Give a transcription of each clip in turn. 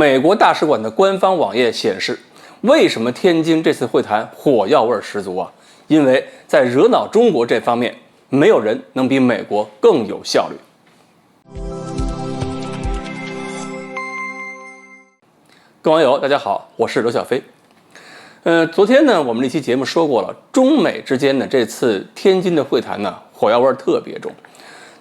美国大使馆的官方网页显示，为什么天津这次会谈火药味十足啊？因为在惹恼中国这方面，没有人能比美国更有效率。各位网友，大家好，我是刘小飞。昨天呢，我们这期节目说过了，中美之间的这次天津的会谈呢，火药味特别重。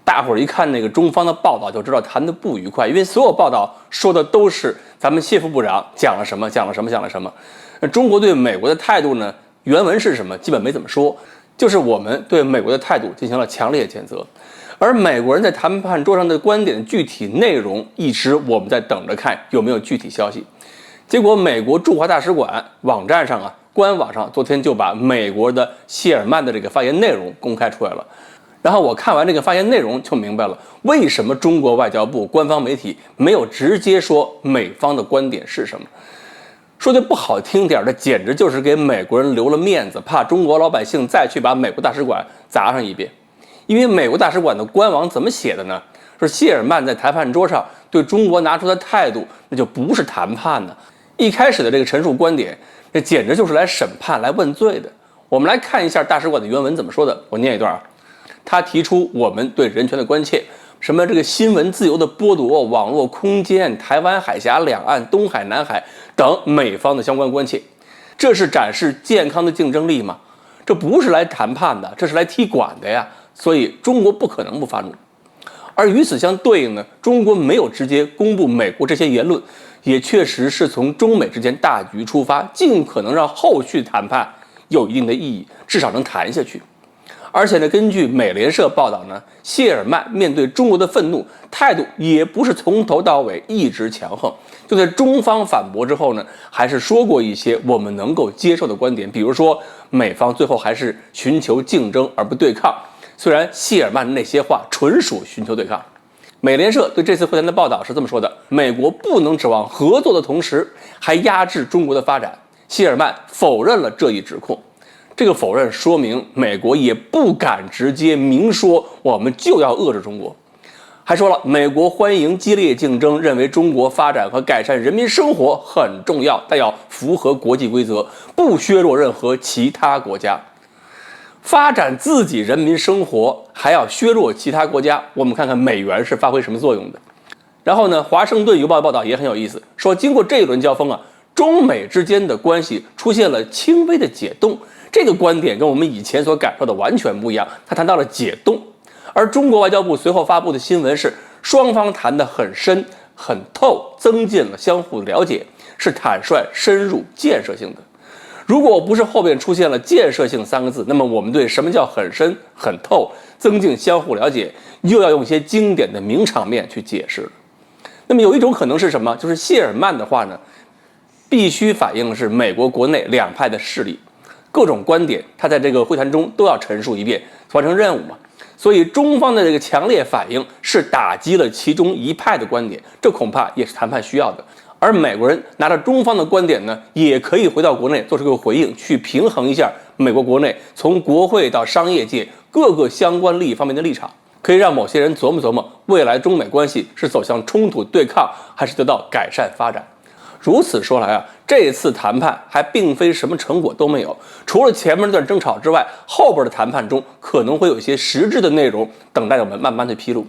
大伙儿一看那个中方的报道，就知道谈得不愉快，因为所有报道说的都是咱们谢副部长讲了什么。中国对美国的态度呢，原文是什么，基本没怎么说，就是我们对美国的态度进行了强烈谴责。而美国人在谈判桌上的观点具体内容，一直我们在等着看有没有具体消息。结果美国驻华大使馆网站上官网上昨天就把美国的谢尔曼的这个发言内容公开出来了。然后我看完这个发言内容就明白了，为什么中国外交部官方媒体没有直接说美方的观点是什么。说句不好听点的，简直就是给美国人留了面子，怕中国老百姓再去把美国大使馆砸上一遍。因为美国大使馆的官网怎么写的呢？说谢尔曼在谈判桌上对中国拿出的态度，那就不是谈判呢。一开始的这个陈述观点，这简直就是来审判、来问罪的。我们来看一下大使馆的原文怎么说的，我念一段啊。他提出我们对人权的关切，什么这个新闻自由的剥夺、网络空间、台湾海峡两岸、东海、南海等美方的相关关切，这是展示健康的竞争力吗？这不是来谈判的，这是来踢馆的呀。所以中国不可能不发怒。而与此相对应呢，中国没有直接公布美国这些言论，也确实是从中美之间大局出发，尽可能让后续谈判有一定的意义，至少能谈下去。而且呢，根据美联社报道呢，谢尔曼面对中国的愤怒态度也不是从头到尾一直强横，就在中方反驳之后呢，还是说过一些我们能够接受的观点，比如说美方最后还是寻求竞争而不对抗。虽然谢尔曼的那些话纯属寻求对抗。美联社对这次会谈的报道是这么说的：美国不能指望合作的同时还压制中国的发展。谢尔曼否认了这一指控。这个否认说明美国也不敢直接明说我们就要遏制中国。还说了，美国欢迎激烈竞争，认为中国发展和改善人民生活很重要，但要符合国际规则，不削弱任何其他国家。发展自己人民生活还要削弱其他国家，我们看看美元是发挥什么作用的。然后呢，华盛顿邮报的报道也很有意思，说经过这一轮交锋中美之间的关系出现了轻微的解冻。这个观点跟我们以前所感受的完全不一样，他谈到了解冻。而中国外交部随后发布的新闻是，双方谈得很深很透，增进了相互了解，是坦率、深入、建设性的。如果不是后边出现了建设性三个字，那么我们对什么叫很深很透、增进相互了解，又要用一些经典的名场面去解释了。那么有一种可能是什么？就是谢尔曼的话呢，必须反映的是美国国内两派的势力，各种观点他在这个会谈中都要陈述一遍，完成任务嘛。所以中方的这个强烈反应是打击了其中一派的观点，这恐怕也是谈判需要的。而美国人拿着中方的观点呢，也可以回到国内做出个回应，去平衡一下美国国内从国会到商业界各个相关利益方面的立场，可以让某些人琢磨琢磨未来中美关系是走向冲突对抗，还是得到改善发展。如此说来这次谈判还并非什么成果都没有，除了前面那段争吵之外，后边的谈判中可能会有一些实质的内容等待我们慢慢的披露。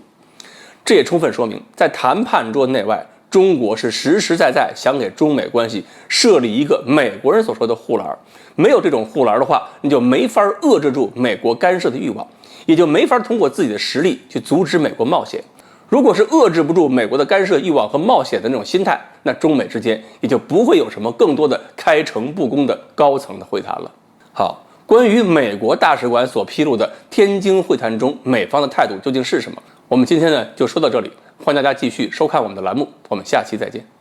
这也充分说明，在谈判桌内外，中国是实实在在想给中美关系设立一个美国人所说的护栏。没有这种护栏的话，你就没法遏制住美国干涉的欲望，也就没法通过自己的实力去阻止美国冒险。如果是遏制不住美国的干涉欲望和冒险的那种心态，那中美之间也就不会有什么更多的开诚布公的高层的会谈了。好，关于美国大使馆所披露的天津会谈中美方的态度究竟是什么，我们今天呢就说到这里，欢迎大家继续收看我们的栏目，我们下期再见。